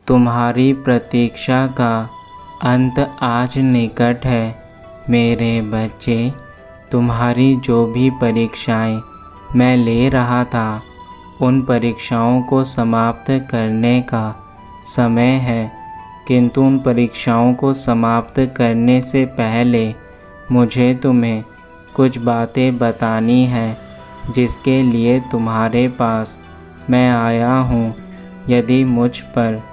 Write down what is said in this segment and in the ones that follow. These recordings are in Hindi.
तुम्हारी प्रतीक्षा का अंत आज निकट है। मेरे बच्चे, तुम्हारी जो भी परीक्षाएं मैं ले रहा था, उन परीक्षाओं को समाप्त करने का समय है। किंतु उन परीक्षाओं को समाप्त करने से पहले मुझे तुम्हें कुछ बातें बतानी हैं, जिसके लिए तुम्हारे पास मैं आया हूँ। यदि मुझ पर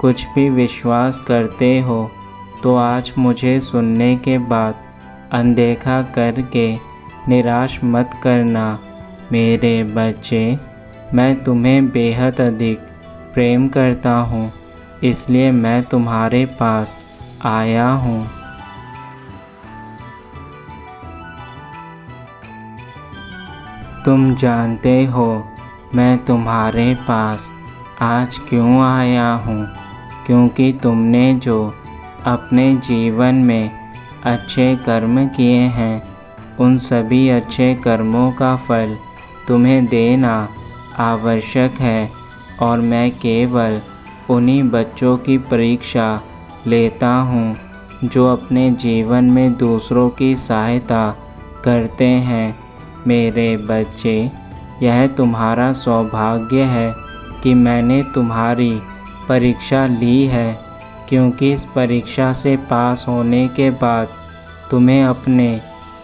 कुछ भी विश्वास करते हो तो आज मुझे सुनने के बाद अनदेखा करके निराश मत करना। मेरे बच्चे, मैं तुम्हें बेहद अधिक प्रेम करता हूँ, इसलिए मैं तुम्हारे पास आया हूँ। तुम जानते हो मैं तुम्हारे पास आज क्यों आया हूँ, क्योंकि तुमने जो अपने जीवन में अच्छे कर्म किए हैं, उन सभी अच्छे कर्मों का फल तुम्हें देना आवश्यक है। और मैं केवल उन्हीं बच्चों की परीक्षा लेता हूँ जो अपने जीवन में दूसरों की सहायता करते हैं। मेरे बच्चे, यह तुम्हारा सौभाग्य है कि मैंने तुम्हारी परीक्षा ली है, क्योंकि इस परीक्षा से पास होने के बाद तुम्हें अपने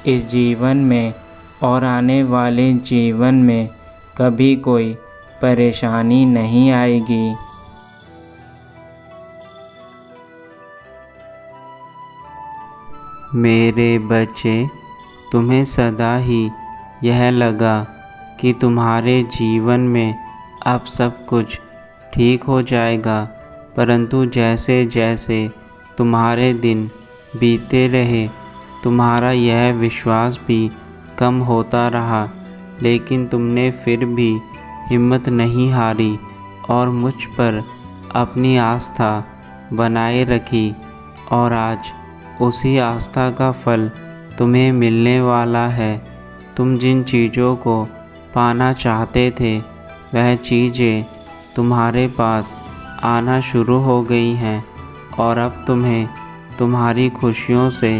इस जीवन में और आने वाले जीवन में कभी कोई परेशानी नहीं आएगी। मेरे बच्चे, तुम्हें सदा ही यह लगा कि तुम्हारे जीवन में अब सब कुछ ठीक हो जाएगा, परंतु जैसे जैसे तुम्हारे दिन बीतते रहे, तुम्हारा यह विश्वास भी कम होता रहा। लेकिन तुमने फिर भी हिम्मत नहीं हारी और मुझ पर अपनी आस्था बनाए रखी, और आज उसी आस्था का फल तुम्हें मिलने वाला है। तुम जिन चीज़ों को पाना चाहते थे, वह चीज़ें तुम्हारे पास आना शुरू हो गई हैं, और अब तुम्हें तुम्हारी खुशियों से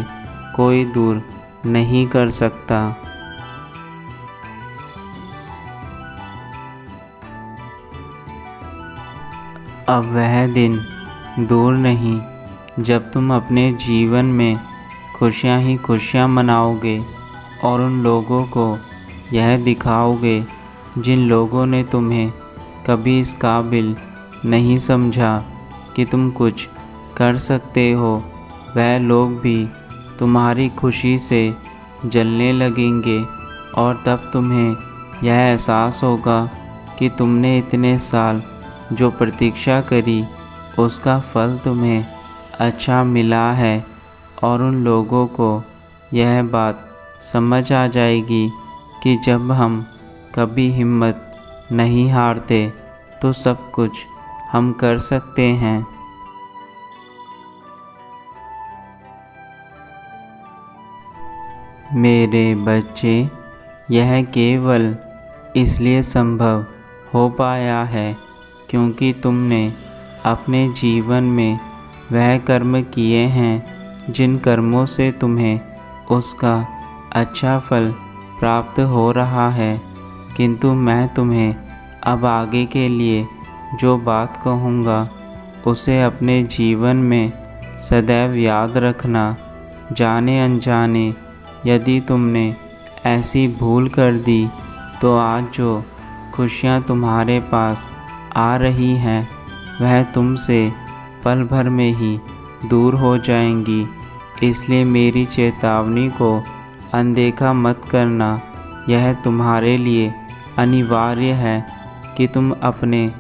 कोई दूर नहीं कर सकता। अब वह दिन दूर नहीं जब तुम अपने जीवन में खुशियाँ ही खुशियाँ मनाओगे और उन लोगों को यह दिखाओगे जिन लोगों ने तुम्हें कभी इस काबिल नहीं समझा कि तुम कुछ कर सकते हो। वह लोग भी तुम्हारी खुशी से जलने लगेंगे, और तब तुम्हें यह एहसास होगा कि तुमने इतने साल जो प्रतीक्षा करी, उसका फल तुम्हें अच्छा मिला है। और उन लोगों को यह बात समझ आ जाएगी कि जब हम कभी हिम्मत नहीं हारते तो सब कुछ हम कर सकते हैं। मेरे बच्चे, यह केवल इसलिए संभव हो पाया है क्योंकि तुमने अपने जीवन में वह कर्म किए हैं जिन कर्मों से तुम्हें उसका अच्छा फल प्राप्त हो रहा है। किंतु मैं तुम्हें अब आगे के लिए जो बात कहूँगा, उसे अपने जीवन में सदैव याद रखना। जाने अनजाने यदि तुमने ऐसी भूल कर दी, तो आज जो खुशियाँ तुम्हारे पास आ रही हैं, वह तुमसे पल भर में ही दूर हो जाएंगी। इसलिए मेरी चेतावनी को अनदेखा मत करना। यह तुम्हारे लिए अनिवार्य है कि तुम अपने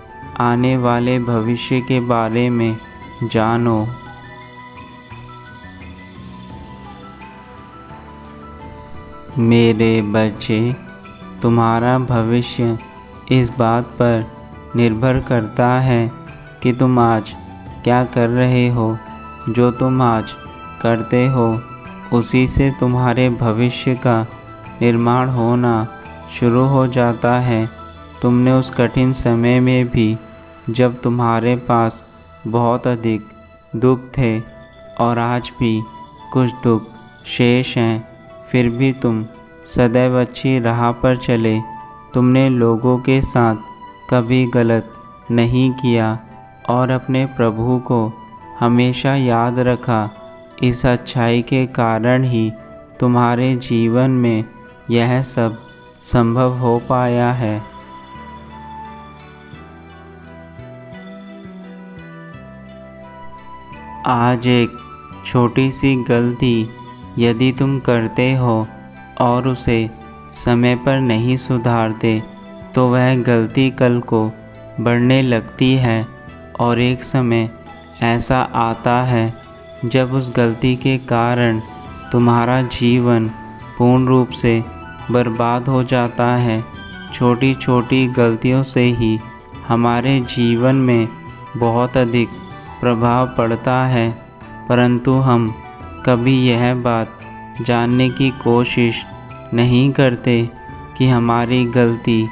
आने वाले भविष्य के बारे में जानो। मेरे बच्चे, तुम्हारा भविष्य इस बात पर निर्भर करता है कि तुम आज क्या कर रहे हो। जो तुम आज करते हो, उसी से तुम्हारे भविष्य का निर्माण होना शुरू हो जाता है। तुमने उस कठिन समय में भी, जब तुम्हारे पास बहुत अधिक दुख थे और आज भी कुछ दुख शेष हैं, फिर भी तुम सदैव अच्छी राह पर चले। तुमने लोगों के साथ कभी गलत नहीं किया और अपने प्रभु को हमेशा याद रखा। इस अच्छाई के कारण ही तुम्हारे जीवन में यह सब संभव हो पाया है। आज एक छोटी सी गलती यदि तुम करते हो और उसे समय पर नहीं सुधारते तो वह गलती कल को बढ़ने लगती है और एक समय ऐसा आता है जब उस गलती के कारण तुम्हारा जीवन पूर्ण रूप से बर्बाद हो जाता है। छोटी छोटी गलतियों से ही हमारे जीवन में बहुत अधिक प्रभाव पड़ता है, परंतु हम कभी यह बात जानने की कोशिश नहीं करते कि हमारी गलती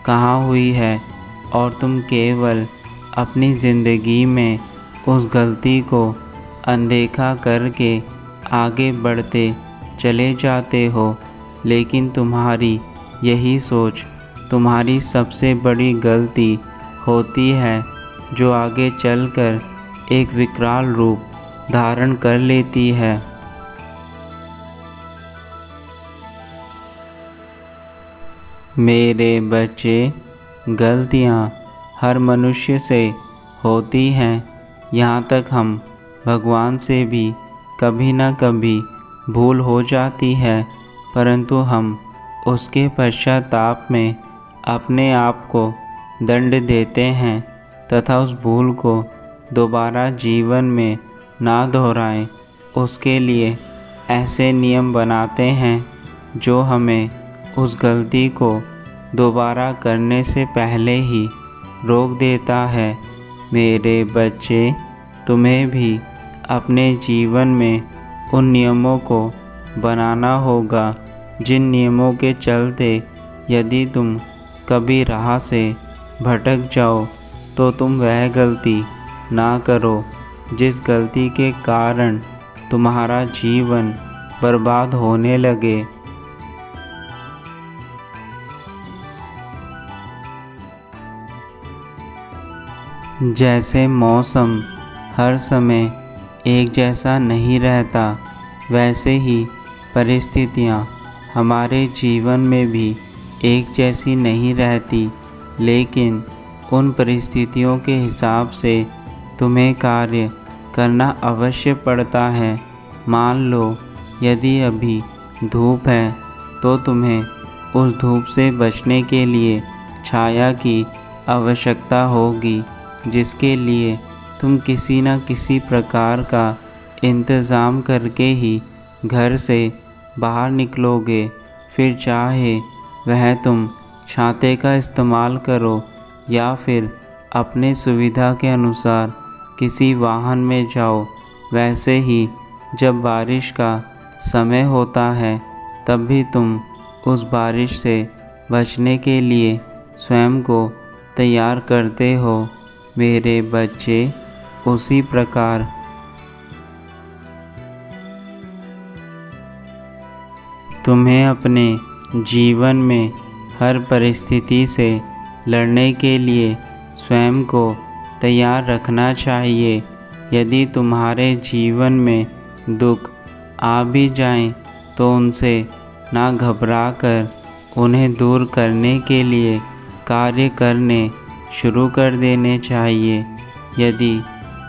कहाँ हुई है और तुम केवल अपनी ज़िंदगी में उस गलती को अनदेखा करके आगे बढ़ते चले जाते हो। लेकिन तुम्हारी यही सोच तुम्हारी सबसे बड़ी गलती होती है, जो आगे चलकर एक विकराल रूप धारण कर लेती है। मेरे बच्चे, गलतियाँ हर मनुष्य से होती हैं, यहाँ तक हम भगवान से भी कभी न कभी भूल हो जाती है, परंतु हम उसके पश्चाताप में अपने आप को दंड देते हैं तथा उस भूल को दोबारा जीवन में ना दोहराएं। उसके लिए ऐसे नियम बनाते हैं जो हमें उस गलती को दोबारा करने से पहले ही रोक देता है। मेरे बच्चे, तुम्हें भी अपने जीवन में उन नियमों को बनाना होगा जिन नियमों के चलते यदि तुम कभी राह से भटक जाओ तो तुम वह गलती ना करो जिस गलती के कारण तुम्हारा जीवन बर्बाद होने लगे। जैसे मौसम हर समय एक जैसा नहीं रहता, वैसे ही परिस्थितियाँ हमारे जीवन में भी एक जैसी नहीं रहती, लेकिन उन परिस्थितियों के हिसाब से तुम्हें कार्य करना अवश्य पड़ता है। मान लो यदि अभी धूप है तो तुम्हें उस धूप से बचने के लिए छाया की आवश्यकता होगी, जिसके लिए तुम किसी न किसी प्रकार का इंतज़ाम करके ही घर से बाहर निकलोगे। फिर चाहे वह तुम छाते का इस्तेमाल करो या फिर अपने सुविधा के अनुसार किसी वाहन में जाओ। वैसे ही जब बारिश का समय होता है तब भी तुम उस बारिश से बचने के लिए स्वयं को तैयार करते हो। मेरे बच्चे, उसी प्रकार तुम्हें अपने जीवन में हर परिस्थिति से लड़ने के लिए स्वयं को तैयार रखना चाहिए। यदि तुम्हारे जीवन में दुख आ भी जाएं तो उनसे ना घबरा कर उन्हें दूर करने के लिए कार्य करने शुरू कर देने चाहिए। यदि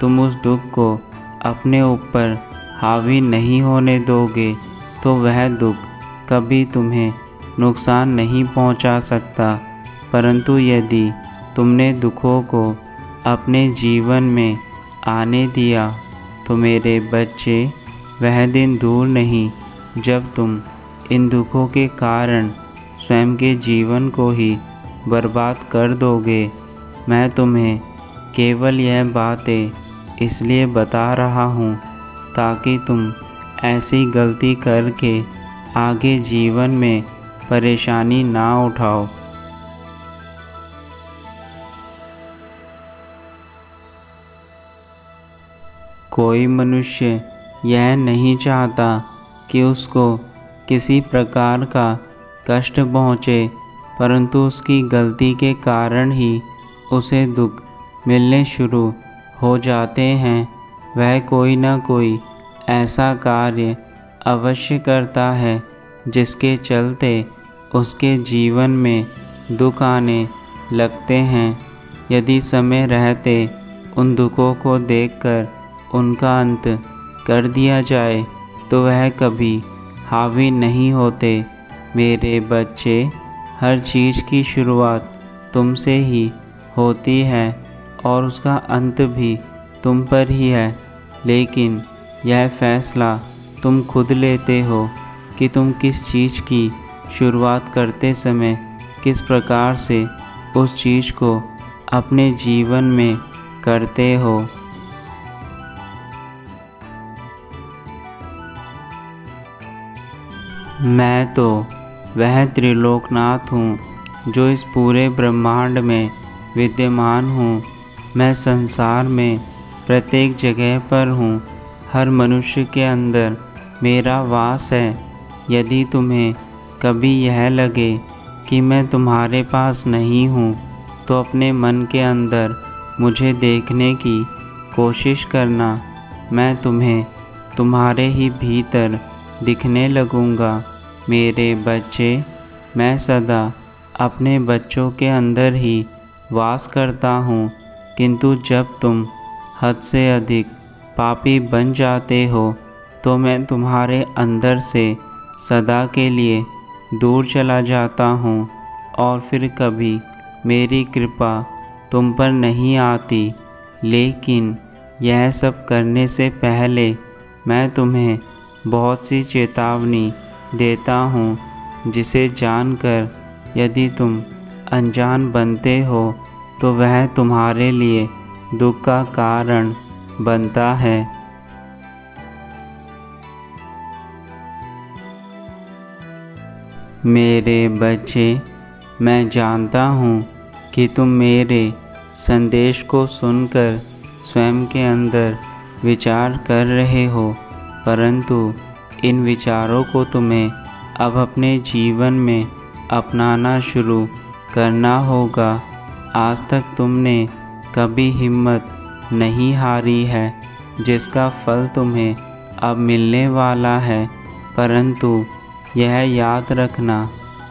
तुम उस दुख को अपने ऊपर हावी नहीं होने दोगे तो वह दुख कभी तुम्हें नुकसान नहीं पहुंचा सकता, परंतु यदि तुमने दुखों को अपने जीवन में आने दिया तो मेरे बच्चे, वह दिन दूर नहीं जब तुम इन दुखों के कारण स्वयं के जीवन को ही बर्बाद कर दोगे। मैं तुम्हें केवल यह बातें इसलिए बता रहा हूँ ताकि तुम ऐसी गलती करके आगे जीवन में परेशानी ना उठाओ। कोई मनुष्य यह नहीं चाहता कि उसको किसी प्रकार का कष्ट पहुँचे, परंतु उसकी गलती के कारण ही उसे दुख मिलने शुरू हो जाते हैं। वह कोई न कोई ऐसा कार्य अवश्य करता है जिसके चलते उसके जीवन में दुख आने लगते हैं। यदि समय रहते उन दुखों को देखकर उनका अंत कर दिया जाए तो वह कभी हावी नहीं होते। मेरे बच्चे, हर चीज़ की शुरुआत तुमसे ही होती है और उसका अंत भी तुम पर ही है, लेकिन यह फैसला तुम खुद लेते हो कि तुम किस चीज़ की शुरुआत करते समय किस प्रकार से उस चीज़ को अपने जीवन में करते हो। मैं तो वह त्रिलोकनाथ हूँ जो इस पूरे ब्रह्मांड में विद्यमान हूँ। मैं संसार में प्रत्येक जगह पर हूँ। हर मनुष्य के अंदर मेरा वास है। यदि तुम्हें कभी यह लगे कि मैं तुम्हारे पास नहीं हूँ तो अपने मन के अंदर मुझे देखने की कोशिश करना। मैं तुम्हें तुम्हारे ही भीतर दिखने लगूँगा। मेरे बच्चे, मैं सदा अपने बच्चों के अंदर ही वास करता हूँ, किंतु जब तुम हद से अधिक पापी बन जाते हो तो मैं तुम्हारे अंदर से सदा के लिए दूर चला जाता हूँ और फिर कभी मेरी कृपा तुम पर नहीं आती। लेकिन यह सब करने से पहले मैं तुम्हें बहुत सी चेतावनी देता हूँ, जिसे जानकर यदि तुम अनजान बनते हो तो वह तुम्हारे लिए दुख का कारण बनता है। मेरे बच्चे, मैं जानता हूँ कि तुम मेरे संदेश को सुनकर स्वयं के अंदर विचार कर रहे हो, परंतु इन विचारों को तुम्हें अब अपने जीवन में अपनाना शुरू करना होगा। आज तक तुमने कभी हिम्मत नहीं हारी है, जिसका फल तुम्हें अब मिलने वाला है। परंतु यह याद रखना,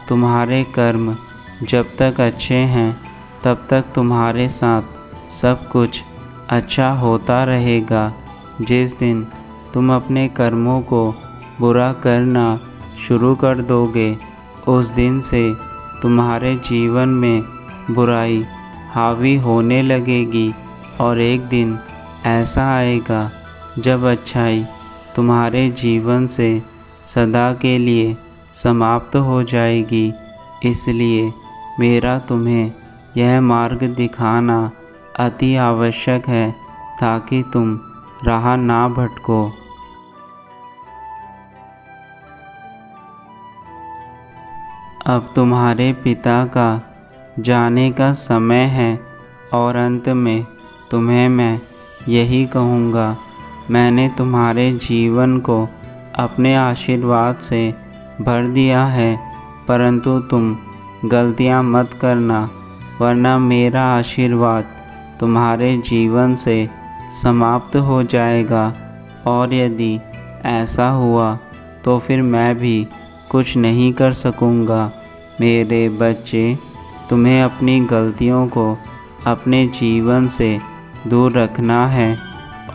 तुम्हारे कर्म जब तक अच्छे हैं तब तक तुम्हारे साथ सब कुछ अच्छा होता रहेगा। जिस दिन तुम अपने कर्मों को बुरा करना शुरू कर दोगे, उस दिन से तुम्हारे जीवन में बुराई हावी होने लगेगी और एक दिन ऐसा आएगा जब अच्छाई तुम्हारे जीवन से सदा के लिए समाप्त हो जाएगी। इसलिए मेरा तुम्हें यह मार्ग दिखाना अति आवश्यक है ताकि तुम राह ना भटको। अब तुम्हारे पिता का जाने का समय है और अंत में तुम्हें मैं यही कहूँगा, मैंने तुम्हारे जीवन को अपने आशीर्वाद से भर दिया है, परंतु तुम गलतियाँ मत करना, वरना मेरा आशीर्वाद तुम्हारे जीवन से समाप्त हो जाएगा। और यदि ऐसा हुआ तो फिर मैं भी कुछ नहीं कर सकूँगा। मेरे बच्चे, तुम्हें अपनी गलतियों को अपने जीवन से दूर रखना है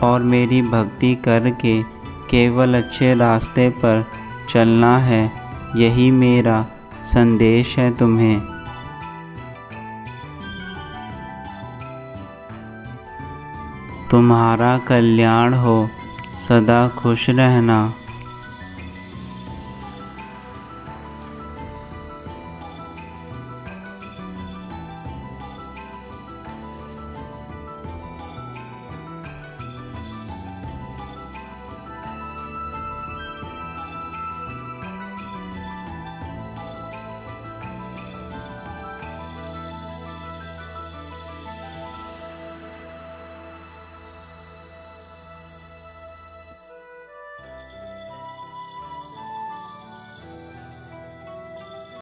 और मेरी भक्ति करके केवल अच्छे रास्ते पर चलना है। यही मेरा संदेश है तुम्हें। तुम्हारा कल्याण हो, सदा खुश रहना।